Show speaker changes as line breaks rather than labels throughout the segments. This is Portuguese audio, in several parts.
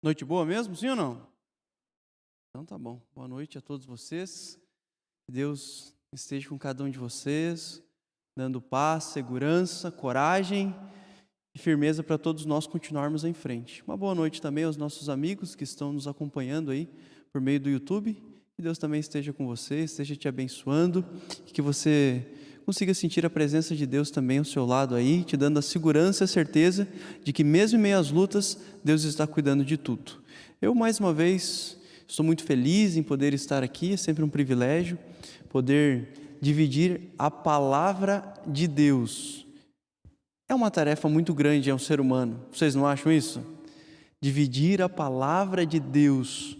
Noite boa mesmo, sim ou não? Então tá bom. Boa noite a todos vocês. Que Deus esteja com cada um de vocês, dando paz, segurança, coragem e firmeza para todos nós continuarmos em frente. Uma boa noite também aos nossos amigos que estão nos acompanhando aí por meio do YouTube. Que Deus também esteja com você, esteja te abençoando e que você consiga sentir a presença de Deus também ao seu lado aí, te dando a segurança e a certeza de que mesmo em meio às lutas, Deus está cuidando de tudo. Eu, mais uma vez, estou muito feliz em poder estar aqui, é sempre um privilégio poder dividir a palavra de Deus. É uma tarefa muito grande ao ser humano, vocês não acham isso? Dividir a palavra de Deus,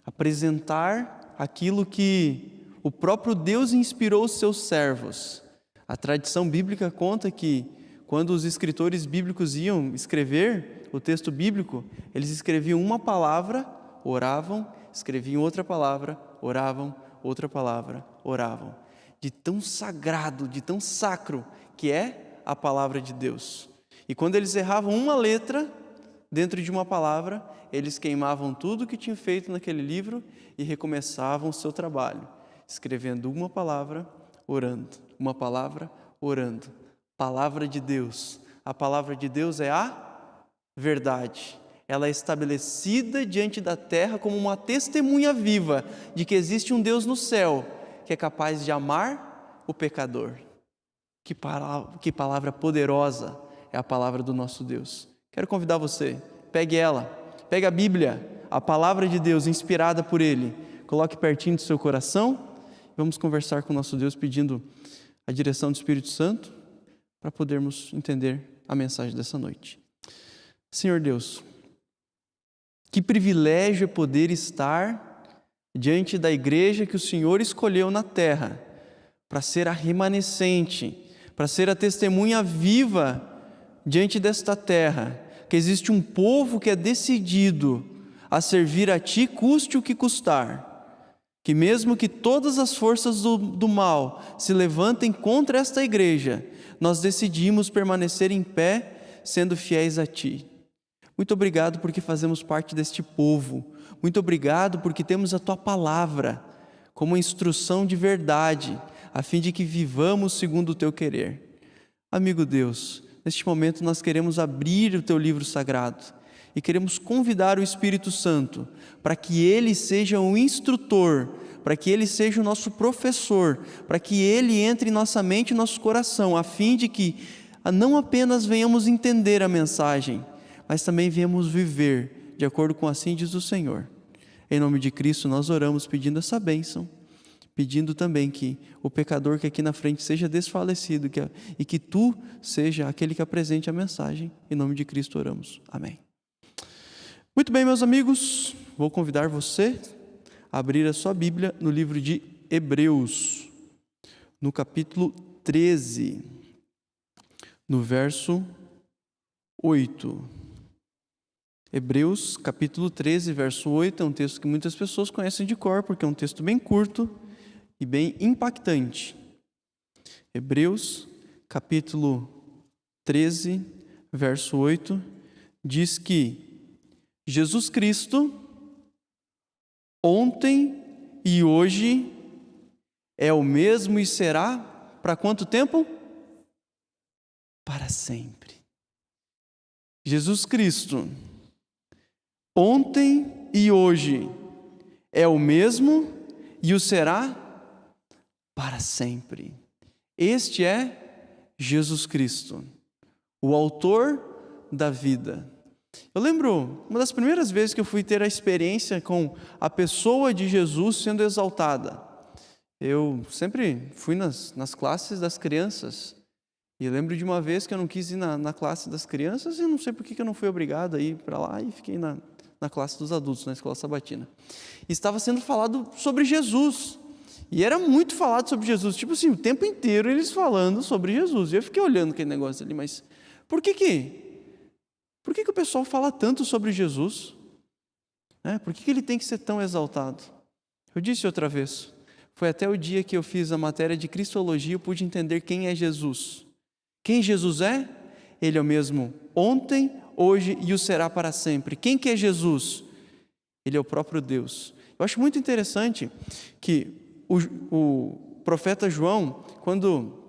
apresentar aquilo que o próprio Deus inspirou os seus servos. A tradição bíblica conta que quando os escritores bíblicos iam escrever o texto bíblico, eles escreviam uma palavra, oravam, escreviam outra palavra, oravam, outra palavra, oravam. De tão sagrado, de tão sacro que é a palavra de Deus. E quando eles erravam uma letra dentro de uma palavra, eles queimavam tudo que tinham feito naquele livro e recomeçavam o seu trabalho, escrevendo uma palavra, orando, uma palavra, orando. Palavra de Deus. A palavra de Deus é a verdade. Ela é estabelecida diante da terra como uma testemunha viva de que existe um Deus no céu que é capaz de amar o pecador. Que palavra poderosa é a palavra do nosso Deus. Quero convidar você, pegue ela, pegue a Bíblia, a palavra de Deus inspirada por Ele, coloque pertinho do seu coração. Vamos conversar com o nosso Deus pedindo a direção do Espírito Santo para podermos entender a mensagem dessa noite. Senhor Deus, que privilégio é poder estar diante da igreja que o Senhor escolheu na terra para ser a remanescente, para ser a testemunha viva diante desta terra, que existe um povo que é decidido a servir a Ti, custe o que custar. Que mesmo que todas as forças do mal se levantem contra esta igreja, nós decidimos permanecer em pé, sendo fiéis a Ti. Muito obrigado porque fazemos parte deste povo. Muito obrigado porque temos a Tua palavra como instrução de verdade, a fim de que vivamos segundo o Teu querer. Amigo Deus, neste momento nós queremos abrir o Teu livro sagrado e queremos convidar o Espírito Santo para que Ele seja um instrutor, para que Ele seja o nosso professor, para que Ele entre em nossa mente e nosso coração, a fim de que não apenas venhamos entender a mensagem, mas também venhamos viver de acordo com assim diz o Senhor. Em nome de Cristo nós oramos pedindo essa bênção, pedindo também que o pecador que aqui na frente seja desfalecido e que Tu seja aquele que apresente a mensagem. Em nome de Cristo oramos. Amém. Muito bem, meus amigos, vou convidar você a abrir a sua Bíblia no livro de Hebreus, no capítulo 13, no verso 8. Hebreus, capítulo 13, verso 8, é um texto que muitas pessoas conhecem de cor, porque é um texto bem curto e bem impactante. Hebreus, capítulo 13, verso 8, diz que Jesus Cristo, ontem e hoje, é o mesmo e será para quanto tempo? Para sempre. Jesus Cristo, ontem e hoje, é o mesmo e o será para sempre. Este é Jesus Cristo, o autor da vida. Eu lembro, uma das primeiras vezes que eu fui ter a experiência com a pessoa de Jesus sendo exaltada. Eu sempre fui nas classes das crianças. E eu lembro de uma vez que eu não quis ir na classe das crianças e não sei por que eu não fui obrigado a ir para lá e fiquei na classe dos adultos, na escola sabatina. E estava sendo falado sobre Jesus. E era muito falado sobre Jesus. Tipo assim, o tempo inteiro eles falando sobre Jesus. E eu fiquei olhando aquele negócio ali, mas por que o pessoal fala tanto sobre Jesus? Por que ele tem que ser tão exaltado? Eu disse outra vez, foi até o dia que eu fiz a matéria de Cristologia, eu pude entender quem é Jesus. Quem Jesus é? Ele é o mesmo ontem, hoje e o será para sempre. Quem que é Jesus? Ele é o próprio Deus. Eu acho muito interessante que o profeta João, quando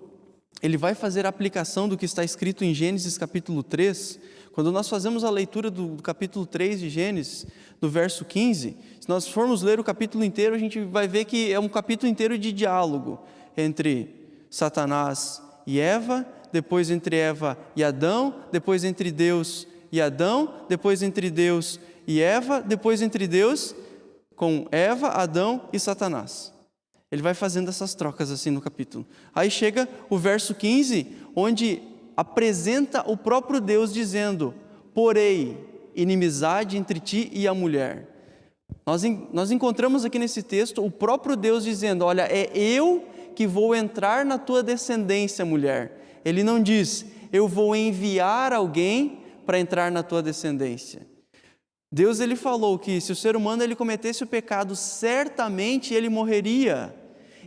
ele vai fazer a aplicação do que está escrito em Gênesis capítulo 3, quando nós fazemos a leitura do capítulo 3 de Gênesis, do verso 15, se nós formos ler o capítulo inteiro, a gente vai ver que é um capítulo inteiro de diálogo entre Satanás e Eva, depois entre Eva e Adão, depois entre Deus e Adão, depois entre Deus e Eva, depois entre Deus com Eva, Adão e Satanás. Ele vai fazendo essas trocas assim no capítulo. Aí chega o verso 15, onde apresenta o próprio Deus dizendo: porém, inimizade entre ti e a mulher. Nós encontramos aqui nesse texto o próprio Deus dizendo: olha, é eu que vou entrar na tua descendência, mulher. Ele não diz: eu vou enviar alguém para entrar na tua descendência. Deus ele falou que se o ser humano ele cometesse o pecado, certamente ele morreria.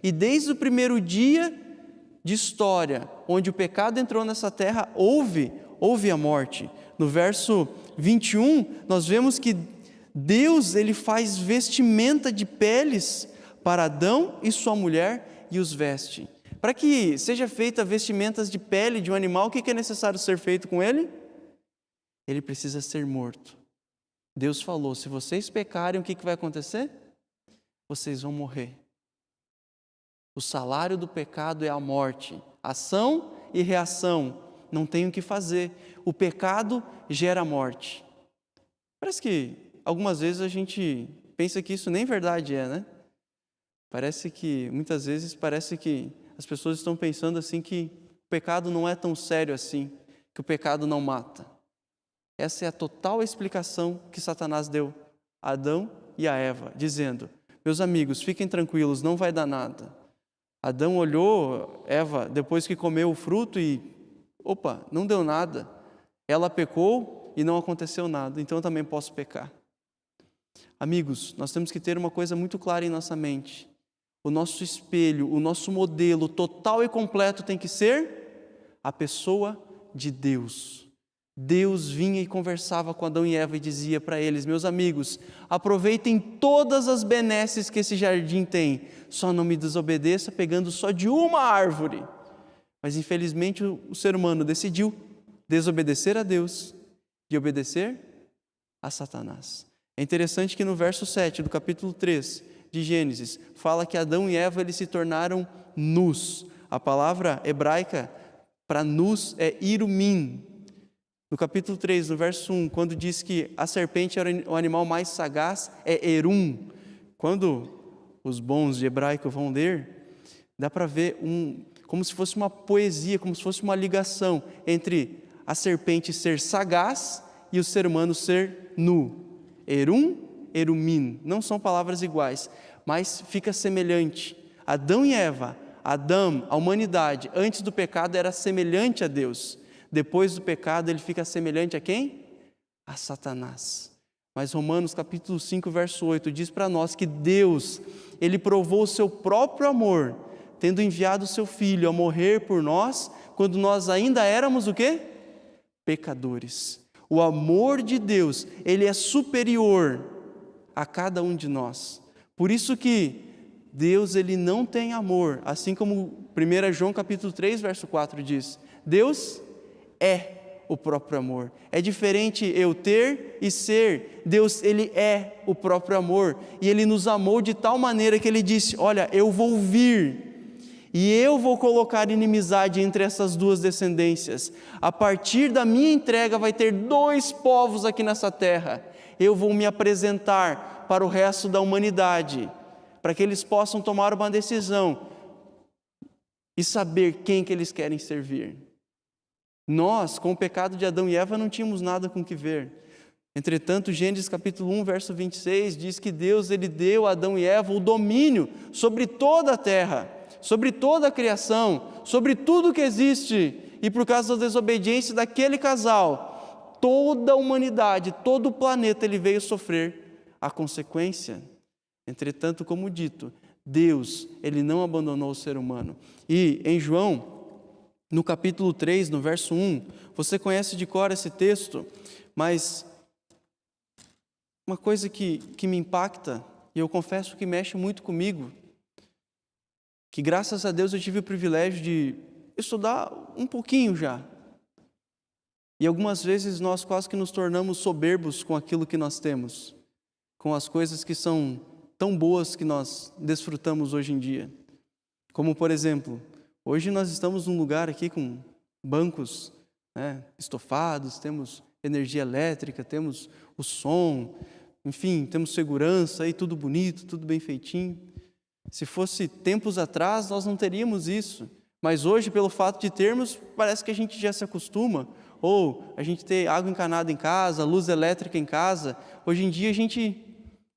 E desde o primeiro dia de história, onde o pecado entrou nessa terra, houve a morte. No verso 21, nós vemos que Deus ele faz vestimenta de peles para Adão e sua mulher e os veste. Para que seja feita vestimentas de pele de um animal, o que é necessário ser feito com ele? Ele precisa ser morto. Deus falou: se vocês pecarem, o que vai acontecer? Vocês vão morrer. O salário do pecado é a morte. Ação e reação. Não tem o que fazer. O pecado gera morte. Parece que algumas vezes a gente pensa que isso nem verdade é, né? Muitas vezes parece que as pessoas estão pensando assim que o pecado não é tão sério assim, que o pecado não mata. Essa é a total explicação que Satanás deu a Adão e a Eva, dizendo: meus amigos, fiquem tranquilos, não vai dar nada. Adão olhou Eva depois que comeu o fruto e, não deu nada. Ela pecou e não aconteceu nada, então eu também posso pecar. Amigos, nós temos que ter uma coisa muito clara em nossa mente. O nosso espelho, o nosso modelo total e completo tem que ser a pessoa de Deus. Deus vinha e conversava com Adão e Eva e dizia para eles: meus amigos, aproveitem todas as benesses que esse jardim tem, só não me desobedeça pegando só de uma árvore. Mas infelizmente o ser humano decidiu desobedecer a Deus e obedecer a Satanás. É interessante que no verso 7 do capítulo 3 de Gênesis, fala que Adão e Eva eles se tornaram nus. A palavra hebraica para nus é irumim. No capítulo 3, no verso 1, quando diz que a serpente era o animal mais sagaz, é erum. Quando os bons de hebraico vão ler, dá para ver como se fosse uma poesia, como se fosse uma ligação entre a serpente ser sagaz e o ser humano ser nu. Erum, erumim, não são palavras iguais, mas fica semelhante. Adão e Eva, Adão, a humanidade, antes do pecado era semelhante a Deus. Depois do pecado ele fica semelhante a quem? A Satanás. Mas Romanos capítulo 5, verso 8 diz para nós que Deus, ele provou o seu próprio amor, tendo enviado o seu Filho a morrer por nós, quando nós ainda éramos o quê? Pecadores. O amor de Deus, ele é superior a cada um de nós. Por isso que Deus, ele não tem amor, assim como 1 João capítulo 3, verso 4 diz, Deus é o próprio amor. É diferente eu ter e ser. Deus, ele é o próprio amor. E ele nos amou de tal maneira que ele disse: olha, eu vou vir e eu vou colocar inimizade entre essas duas descendências. A partir da minha entrega vai ter 2 povos aqui nessa terra. Eu vou me apresentar para o resto da humanidade, para que eles possam tomar uma decisão e saber quem que eles querem servir. Nós, com o pecado de Adão e Eva, não tínhamos nada com que ver. Entretanto, Gênesis capítulo 1, verso 26, diz que Deus ele deu a Adão e Eva o domínio sobre toda a terra, sobre toda a criação, sobre tudo que existe. E por causa da desobediência daquele casal, toda a humanidade, todo o planeta, ele veio sofrer a consequência. Entretanto, como dito, Deus, ele não abandonou o ser humano. E em João, no capítulo 3, no verso 1. Você conhece de cor esse texto, mas uma coisa que me impacta, e eu confesso que mexe muito comigo, que graças a Deus eu tive o privilégio de estudar um pouquinho já. E algumas vezes nós quase que nos tornamos soberbos com aquilo que nós temos, com as coisas que são tão boas que nós desfrutamos hoje em dia. Como, por exemplo, hoje nós estamos num lugar aqui com bancos, estofados, temos energia elétrica, temos o som, enfim, temos segurança, aí tudo bonito, tudo bem feitinho. Se fosse tempos atrás, nós não teríamos isso. Mas hoje, pelo fato de termos, parece que a gente já se acostuma. Ou a gente ter água encanada em casa, luz elétrica em casa. Hoje em dia a gente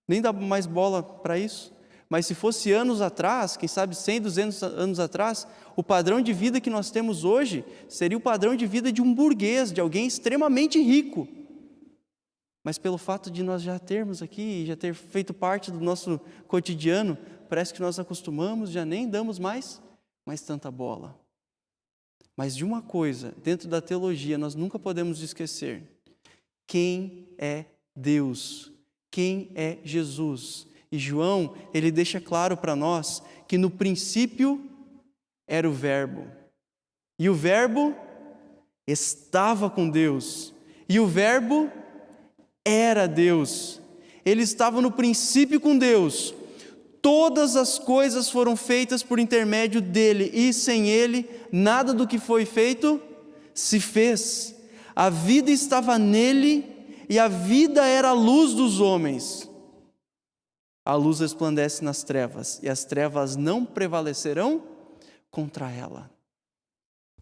nem dá mais bola para isso. Mas se fosse anos atrás, quem sabe 100, 200 anos atrás, o padrão de vida que nós temos hoje seria o padrão de vida de um burguês, de alguém extremamente rico. Mas pelo fato de nós já termos aqui, já ter feito parte do nosso cotidiano, parece que nós acostumamos, já nem damos mais tanta bola. Mas de uma coisa, dentro da teologia, nós nunca podemos esquecer: quem é Deus? Quem é Jesus? E João, ele deixa claro para nós que no princípio era o Verbo. E o Verbo estava com Deus. E o Verbo era Deus. Ele estava no princípio com Deus. Todas as coisas foram feitas por intermédio dele, e sem ele, nada do que foi feito se fez. A vida estava nele, e a vida era a luz dos homens. A luz resplandece nas trevas, e as trevas não prevalecerão contra ela.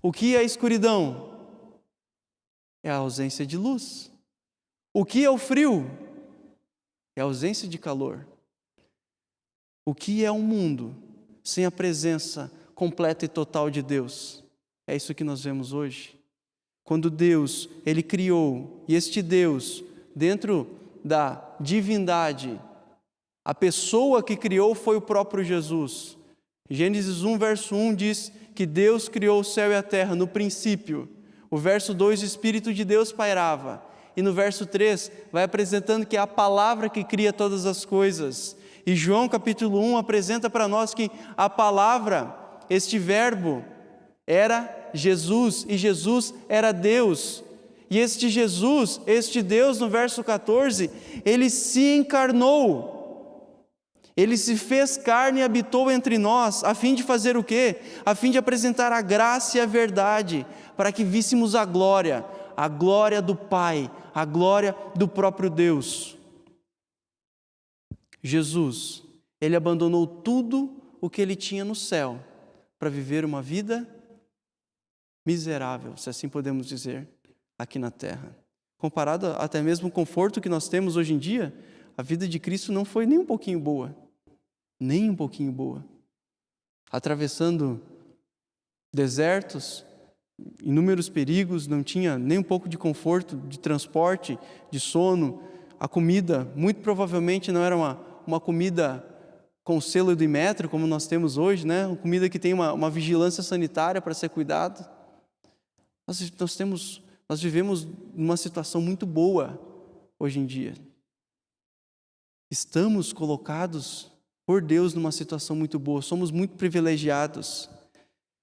O que é a escuridão? É a ausência de luz. O que é o frio? É a ausência de calor. O que é um mundo sem a presença completa e total de Deus? É isso que nós vemos hoje. Quando Deus, Ele criou, e este Deus, dentro da divindade, a pessoa que criou foi o próprio Jesus. Gênesis 1, verso 1 diz que Deus criou o céu e a terra no princípio. O verso 2, o Espírito de Deus pairava. E no verso 3, vai apresentando que é a palavra que cria todas as coisas. E João capítulo 1 apresenta para nós que a palavra, este verbo, era Jesus, e Jesus era Deus. E este Jesus, este Deus, no verso 14, ele se encarnou. Ele se fez carne e habitou entre nós, a fim de fazer o quê? A fim de apresentar a graça e a verdade, para que víssemos a glória do Pai, a glória do próprio Deus. Jesus, ele abandonou tudo o que ele tinha no céu para viver uma vida miserável, se assim podemos dizer, aqui na terra. Comparado até mesmo o conforto que nós temos hoje em dia, a vida de Cristo não foi nem um pouquinho boa. Nem um pouquinho boa. Atravessando desertos, inúmeros perigos, não tinha nem um pouco de conforto, de transporte, de sono. A comida, muito provavelmente, não era uma comida com selo do Imetro, como nós temos hoje, né? Uma comida que tem uma vigilância sanitária para ser cuidado. Nós vivemos numa situação muito boa hoje em dia. Estamos colocados por Deus numa situação muito boa, somos muito privilegiados.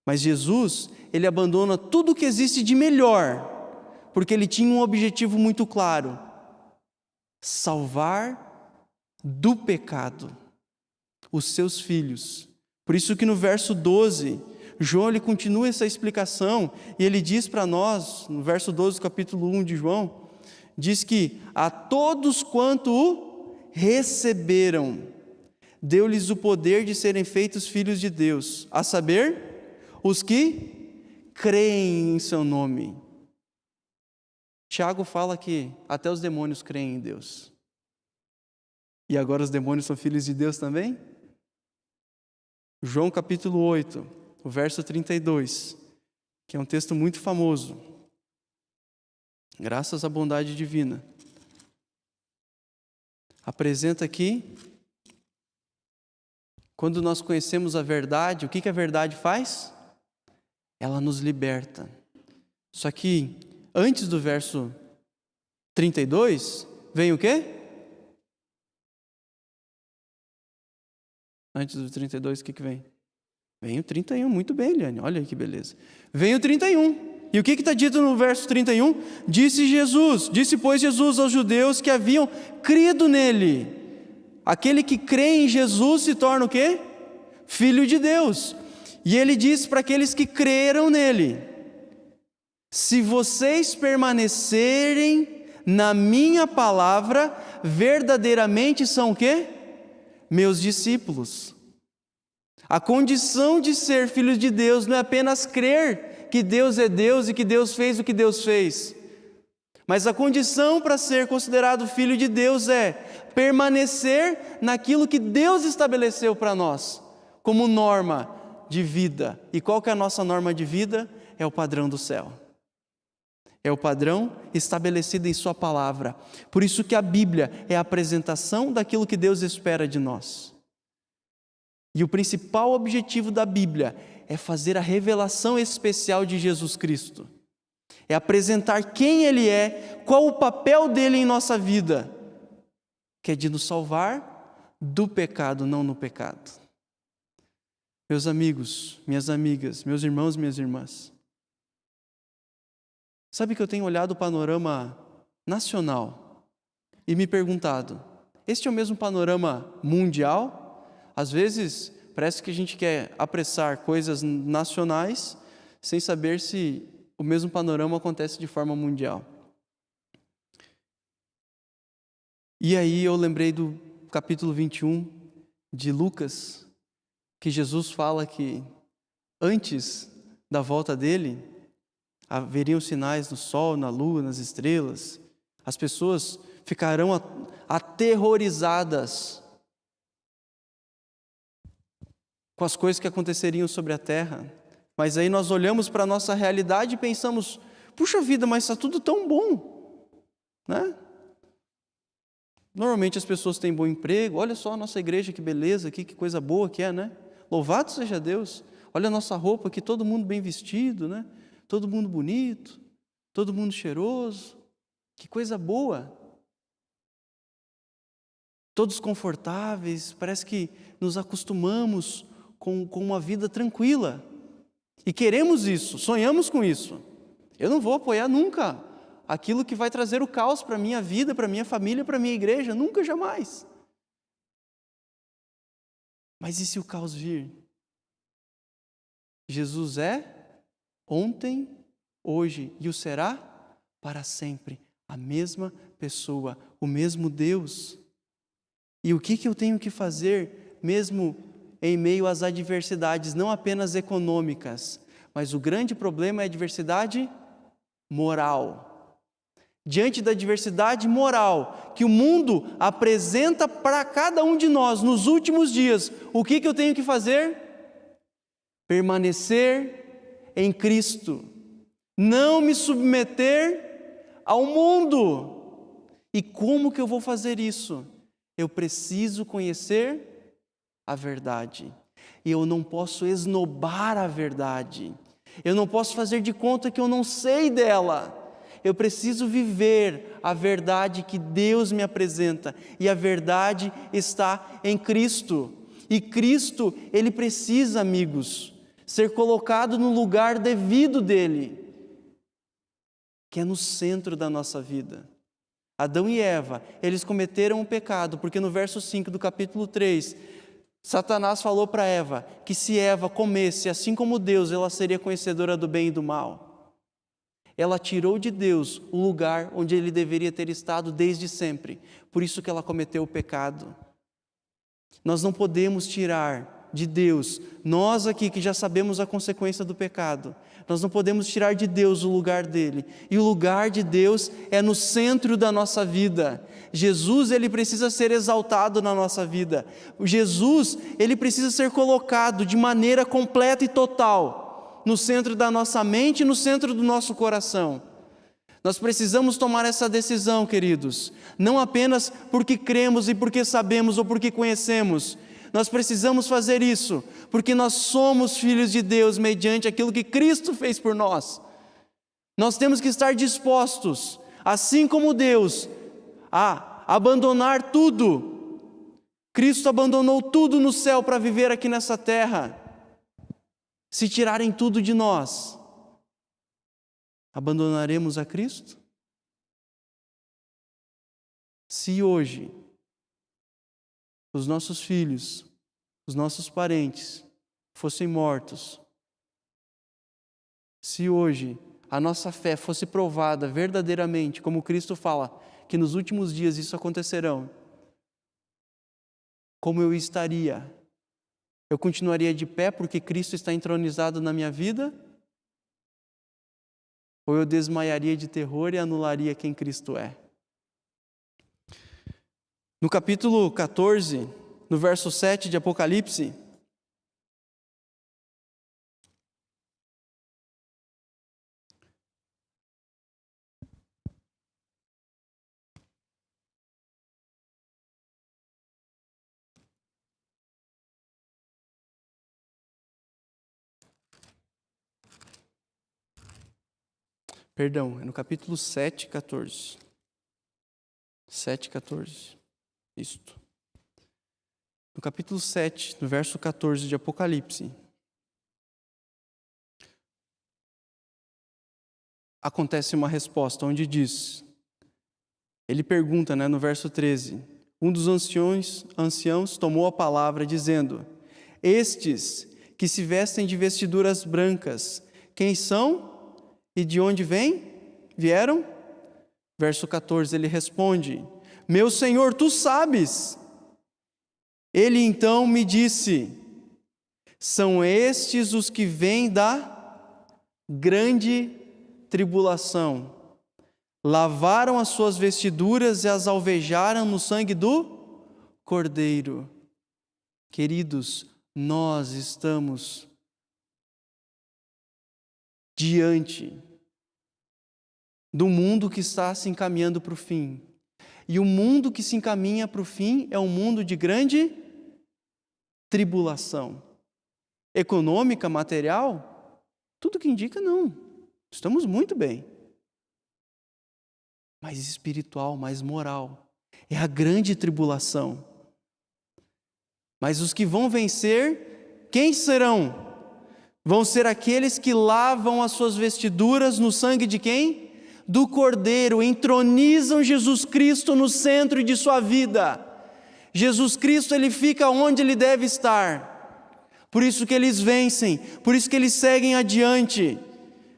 Mas Jesus, ele abandona tudo o que existe de melhor, porque ele tinha um objetivo muito claro: salvar do pecado os seus filhos. Por isso que no verso 12, João ele continua essa explicação, e ele diz para nós, no verso 12 do capítulo 1 de João, diz que a todos quanto o receberam, deu-lhes o poder de serem feitos filhos de Deus, a saber, os que creem em seu nome. Tiago fala que até os demônios creem em Deus. E agora os demônios são filhos de Deus também? João capítulo 8, o verso 32, que é um texto muito famoso. Graças à bondade divina. Apresenta aqui, quando nós conhecemos a verdade, o que a verdade faz? ela nos liberta. Só que antes do verso 32, vem o quê? Antes do 32, o que vem? Vem o 31, muito bem, Eliane, olha aí que beleza. Vem o 31. E o que está dito no verso 31? Disse pois Jesus aos judeus que haviam crido nele. Aquele que crê em Jesus se torna o quê? Filho de Deus. E ele diz para aqueles que creram nele: se vocês permanecerem na minha palavra, verdadeiramente são o quê? Meus discípulos. A condição de ser filho de Deus não é apenas crer que Deus é Deus e que Deus fez o que Deus fez. Mas a condição para ser considerado filho de Deus é permanecer naquilo que Deus estabeleceu para nós, como norma de vida. E qual que é a nossa norma de vida? É o padrão do céu. É o padrão estabelecido em sua palavra. Por isso que a Bíblia é a apresentação daquilo que Deus espera de nós. E o principal objetivo da Bíblia é fazer a revelação especial de Jesus Cristo. É apresentar quem Ele é, qual o papel dele em nossa vida, que é de nos salvar do pecado, não no pecado. Meus amigos, minhas amigas, meus irmãos, minhas irmãs, sabe que eu tenho olhado o panorama nacional e me perguntado, este é o mesmo panorama mundial? Às vezes, parece que a gente quer apressar coisas nacionais sem saber se o mesmo panorama acontece de forma mundial. E aí eu lembrei do capítulo 21 de Lucas, que Jesus fala que antes da volta dele, haveriam sinais no sol, na lua, nas estrelas. As pessoas ficarão aterrorizadas com as coisas que aconteceriam sobre a terra. Mas aí nós olhamos para a nossa realidade e pensamos, puxa vida, mas está tudo tão bom, né? Normalmente as pessoas têm bom emprego, olha só a nossa igreja, que beleza, que coisa boa que é, né? Louvado seja Deus, olha a nossa roupa aqui, todo mundo bem vestido, né? Todo mundo bonito, todo mundo cheiroso, que coisa boa. Todos confortáveis, parece que nos acostumamos com uma vida tranquila. E queremos isso, sonhamos com isso. Eu não vou apoiar nunca aquilo que vai trazer o caos para a minha vida, para a minha família, para a minha igreja, nunca, jamais. Mas e se o caos vir? Jesus é ontem, hoje e o será para sempre. A mesma pessoa, o mesmo Deus. E o que eu tenho que fazer mesmo em meio às adversidades, não apenas econômicas, mas o grande problema é a adversidade moral. Diante da adversidade moral que o mundo apresenta para cada um de nós nos últimos dias, o que eu tenho que fazer? Permanecer em Cristo, não me submeter ao mundo. E como que eu vou fazer isso? Eu preciso conhecer a verdade. E eu não posso esnobar a verdade. Eu não posso fazer de conta que eu não sei dela. Eu preciso viver a verdade que Deus me apresenta. E a verdade está em Cristo. E Cristo, Ele precisa, amigos, ser colocado no lugar devido dele, que é no centro da nossa vida. Adão e Eva, eles cometeram um pecado, porque no verso 5 do capítulo 3, Satanás falou para Eva que se Eva comesse, assim como Deus, ela seria conhecedora do bem e do mal. Ela tirou de Deus o lugar onde ele deveria ter estado desde sempre. Por isso que ela cometeu o pecado. Nós não podemos tirar de Deus, nós aqui que já sabemos a consequência do pecado, nós não podemos tirar de Deus o lugar dele. E o lugar de Deus é no centro da nossa vida. Jesus, ele precisa ser exaltado na nossa vida. Jesus, ele precisa ser colocado de maneira completa e total no centro da nossa mente e no centro do nosso coração. Nós precisamos tomar essa decisão, queridos, não apenas porque cremos e porque sabemos ou porque conhecemos. Nós precisamos fazer isso, porque nós somos filhos de Deus mediante aquilo que Cristo fez por nós. Nós temos que estar dispostos, assim como Deus, a abandonar tudo. Cristo abandonou tudo no céu para viver aqui nessa terra. Se tirarem tudo de nós, abandonaremos a Cristo? Se hoje os nossos filhos, os nossos parentes fossem mortos, se hoje a nossa fé fosse provada verdadeiramente, como Cristo fala, que nos últimos dias isso acontecerão, como eu estaria? Eu continuaria de pé porque Cristo está entronizado na minha vida? Ou eu desmaiaria de terror e anularia quem Cristo é? No capítulo 14, no verso 7 de Apocalipse, perdão, é no capítulo 7, 14. 7, 14. Isto. No capítulo 7, no verso 14 de Apocalipse, acontece uma resposta onde diz, ele pergunta, no verso 13, um dos anciãos tomou a palavra dizendo, estes que se vestem de vestiduras brancas, quem são e de onde vieram? Verso 14, ele responde, meu Senhor, tu sabes. Ele então me disse, são estes os que vêm da grande tribulação. Lavaram as suas vestiduras e as alvejaram no sangue do Cordeiro. Queridos, nós estamos diante do mundo que está se encaminhando para o fim. E o mundo que se encaminha para o fim é um mundo de grande tribulação. Econômica, material, tudo que indica não. Estamos muito bem. Mais espiritual, mais moral. É a grande tribulação. Mas os que vão vencer, quem serão? Vão ser aqueles que lavam as suas vestiduras no sangue de quem? Do Cordeiro, entronizam Jesus Cristo no centro de sua vida. Jesus Cristo, ele fica onde ele deve estar. Por isso que eles vencem, por isso que eles seguem adiante.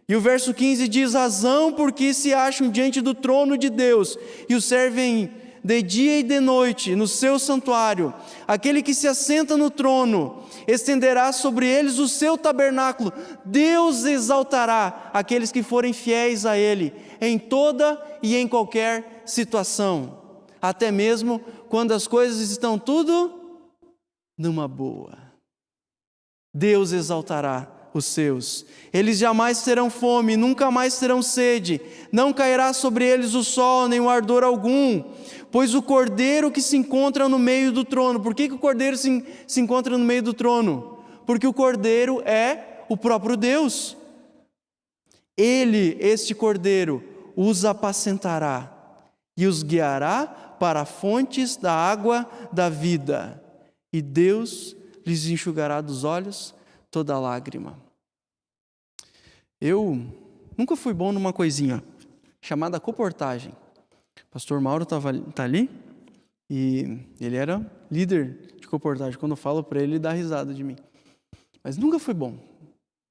E o verso 15 diz, razão porque se acham diante do trono de Deus e o servem de dia e de noite no seu santuário. Aquele que se assenta no trono estenderá sobre eles o seu tabernáculo. Deus exaltará aqueles que forem fiéis a Ele em toda e em qualquer situação, até mesmo quando as coisas estão tudo numa boa. Deus exaltará os seus. Eles jamais terão fome, nunca mais terão sede. Não cairá sobre eles o sol, nem o ardor algum. Pois o Cordeiro que se encontra no meio do trono. Por que o Cordeiro se encontra no meio do trono? Porque o Cordeiro é o próprio Deus. Ele, este Cordeiro, os apacentará e os guiará para fontes da água da vida. E Deus lhes enxugará dos olhos toda lágrima. Eu nunca fui bom numa coisinha chamada coportagem. O pastor Mauro tá ali e ele era líder de coportagem. Quando eu falo para ele, ele dá risada de mim. Mas nunca fui bom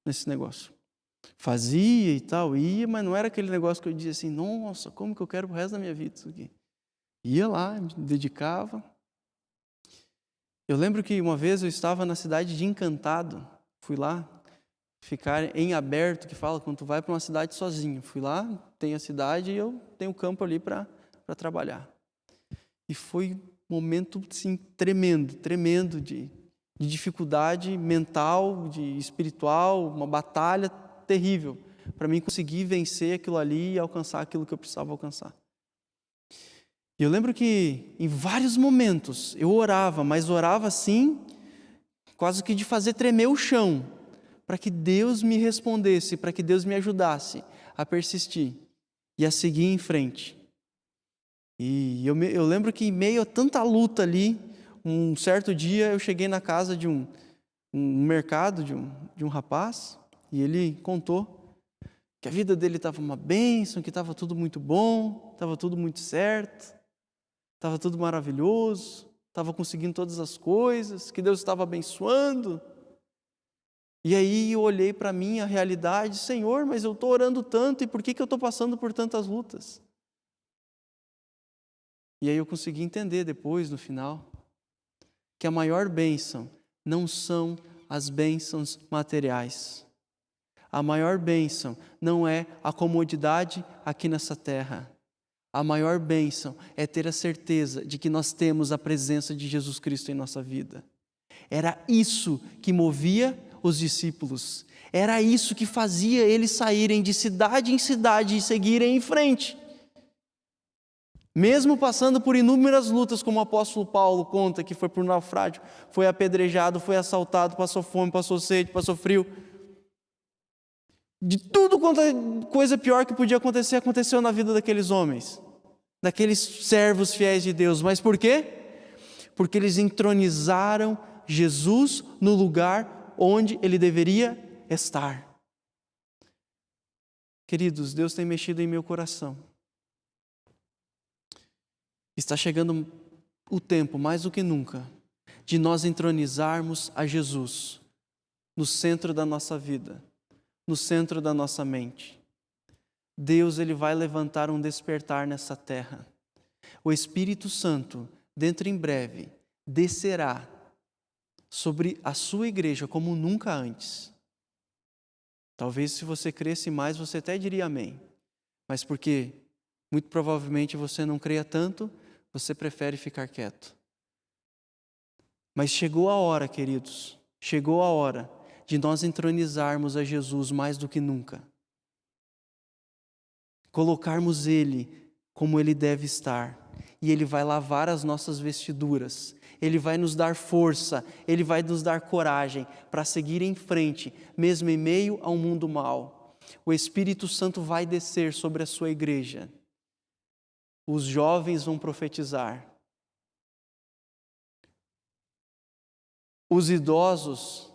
nesse negócio. Fazia e tal, ia, mas não era aquele negócio que eu dizia assim, nossa, como que eu quero o resto da minha vida isso aqui. Ia lá, me dedicava. Eu lembro que uma vez eu estava na cidade de Encantado, fui lá ficar em aberto, que fala quando tu vai para uma cidade sozinho. Fui lá, tem a cidade e eu tenho campo ali para trabalhar. E foi um momento assim, tremendo de dificuldade mental, de espiritual, uma batalha terrível, para mim conseguir vencer aquilo ali e alcançar aquilo que eu precisava alcançar. E eu lembro que em vários momentos eu orava, mas orava assim, quase que de fazer tremer o chão, para que Deus me respondesse, para que Deus me ajudasse a persistir e a seguir em frente. E eu lembro que em meio a tanta luta ali, um certo dia eu cheguei na casa de um mercado, de um rapaz, e ele contou que a vida dele estava uma bênção, que estava tudo muito bom, estava tudo muito certo, estava tudo maravilhoso, estava conseguindo todas as coisas, que Deus estava abençoando. E aí eu olhei para mim a realidade, Senhor, mas eu estou orando tanto, e por que eu estou passando por tantas lutas? E aí eu consegui entender depois, no final, que a maior bênção não são as bênçãos materiais. A maior bênção não é a comodidade aqui nessa terra. A maior bênção é ter a certeza de que nós temos a presença de Jesus Cristo em nossa vida. Era isso que movia os discípulos. Era isso que fazia eles saírem de cidade em cidade e seguirem em frente. Mesmo passando por inúmeras lutas, como o apóstolo Paulo conta, que foi por naufrágio, foi apedrejado, foi assaltado, passou fome, passou sede, passou frio. De tudo quanto é coisa pior que podia acontecer, aconteceu na vida daqueles homens, daqueles servos fiéis de Deus. Mas por quê? Porque eles entronizaram Jesus no lugar onde ele deveria estar. Queridos, Deus tem mexido em meu coração. Está chegando o tempo, mais do que nunca, de nós entronizarmos a Jesus no centro da nossa vida, no centro da nossa mente. Deus, ele vai levantar um despertar nessa terra. O Espírito Santo, dentro em breve, descerá sobre a sua igreja como nunca antes. Talvez se você cresce mais, você até diria amém. Mas porque muito provavelmente você não creia tanto, você prefere ficar quieto. Mas chegou a hora, queridos, chegou a hora de nós entronizarmos a Jesus mais do que nunca. Colocarmos Ele como Ele deve estar. E Ele vai lavar as nossas vestiduras. Ele vai nos dar força. Ele vai nos dar coragem para seguir em frente, mesmo em meio a um mundo mau. O Espírito Santo vai descer sobre a sua igreja. Os jovens vão profetizar. Os idosos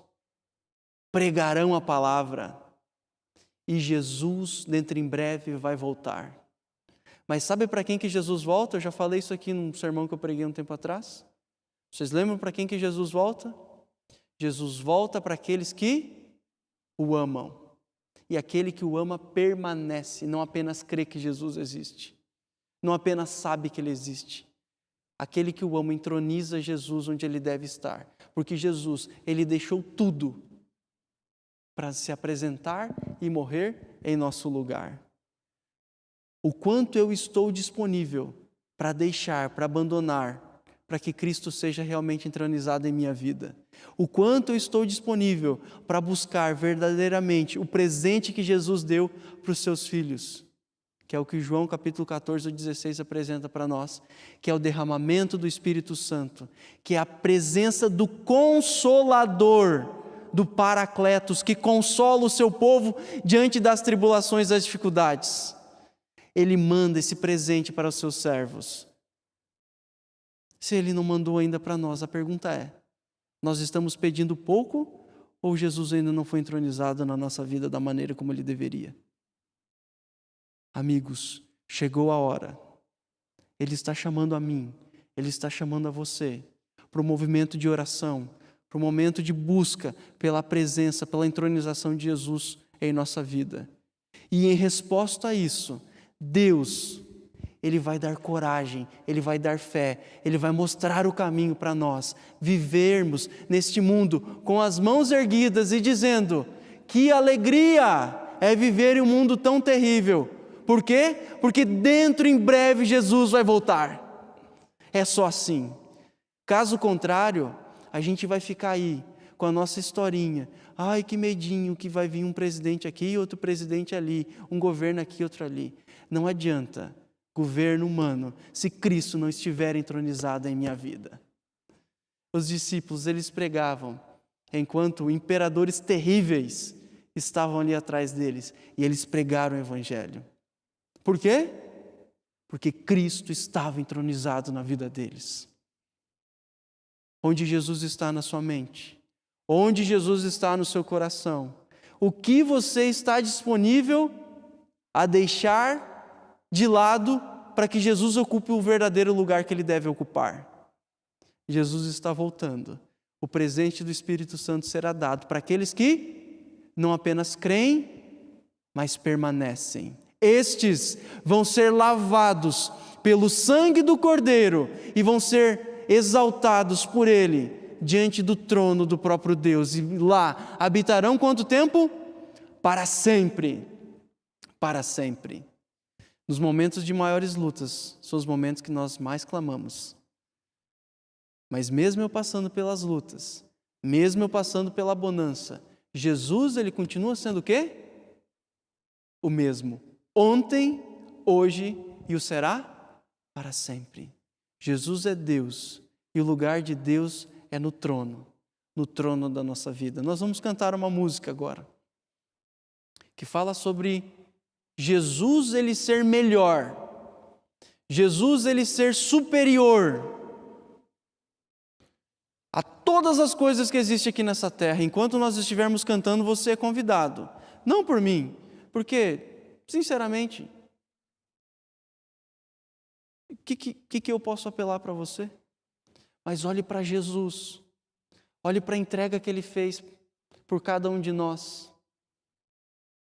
pregarão a palavra. E Jesus, dentro em breve, vai voltar. Mas sabe para quem que Jesus volta? Eu já falei isso aqui num sermão que eu preguei um tempo atrás. Vocês lembram para quem que Jesus volta? Jesus volta para aqueles que o amam. E aquele que o ama permanece, não apenas crê que Jesus existe. Não apenas sabe que Ele existe. Aquele que o ama entroniza Jesus onde Ele deve estar. Porque Jesus, Ele deixou tudo para se apresentar e morrer em nosso lugar. O quanto eu estou disponível para deixar, para abandonar, para que Cristo seja realmente entronizado em minha vida. O quanto eu estou disponível para buscar verdadeiramente o presente que Jesus deu para os seus filhos, que é o que João capítulo 14, 16 apresenta para nós, que é o derramamento do Espírito Santo, que é a presença do Consolador, do Paracletos, que consola o seu povo diante das tribulações e das dificuldades. Ele manda esse presente para os seus servos. Se Ele não mandou ainda para nós, a pergunta é, nós estamos pedindo pouco ou Jesus ainda não foi entronizado na nossa vida da maneira como Ele deveria? Amigos, chegou a hora. Ele está chamando a mim, Ele está chamando a você para o movimento de oração, para o momento de busca pela presença, pela entronização de Jesus em nossa vida. E em resposta a isso, Deus, Ele vai dar coragem, Ele vai dar fé, Ele vai mostrar o caminho para nós vivermos neste mundo com as mãos erguidas e dizendo: que alegria é viver em um mundo tão terrível. Por quê? Porque dentro em breve Jesus vai voltar. É só assim. Caso contrário, a gente vai ficar aí com a nossa historinha. Ai, que medinho que vai vir um presidente aqui, outro presidente ali, um governo aqui, outro ali. Não adianta governo humano se Cristo não estiver entronizado em minha vida. Os discípulos, eles pregavam enquanto imperadores terríveis estavam ali atrás deles, e eles pregaram o Evangelho. Por quê? Porque Cristo estava entronizado na vida deles. Onde Jesus está na sua mente? Onde Jesus está no seu coração? O que você está disponível a deixar de lado para que Jesus ocupe o verdadeiro lugar que ele deve ocupar? Jesus está voltando. O presente do Espírito Santo será dado para aqueles que não apenas creem, mas permanecem. Estes vão ser lavados pelo sangue do Cordeiro e vão ser exaltados por Ele diante do trono do próprio Deus. E lá habitarão quanto tempo? Para sempre. Para sempre. Nos momentos de maiores lutas, são os momentos que nós mais clamamos. Mas mesmo eu passando pelas lutas, mesmo eu passando pela bonança, Jesus, ele continua sendo o quê? O mesmo. Ontem, hoje e o será para sempre. Jesus é Deus e o lugar de Deus é no trono da nossa vida. Nós vamos cantar uma música agora que fala sobre Jesus ele ser melhor, Jesus ele ser superior a todas as coisas que existem aqui nessa terra. Enquanto nós estivermos cantando, você é convidado. Não por mim, porque, sinceramente, o que eu posso apelar para você? Mas olhe para Jesus. Olhe para a entrega que Ele fez por cada um de nós.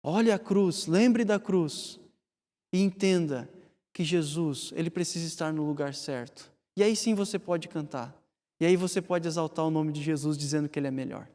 Olhe a cruz, lembre da cruz e entenda que Jesus, Ele precisa estar no lugar certo. E aí sim você pode cantar. E aí você pode exaltar o nome de Jesus dizendo que Ele é melhor.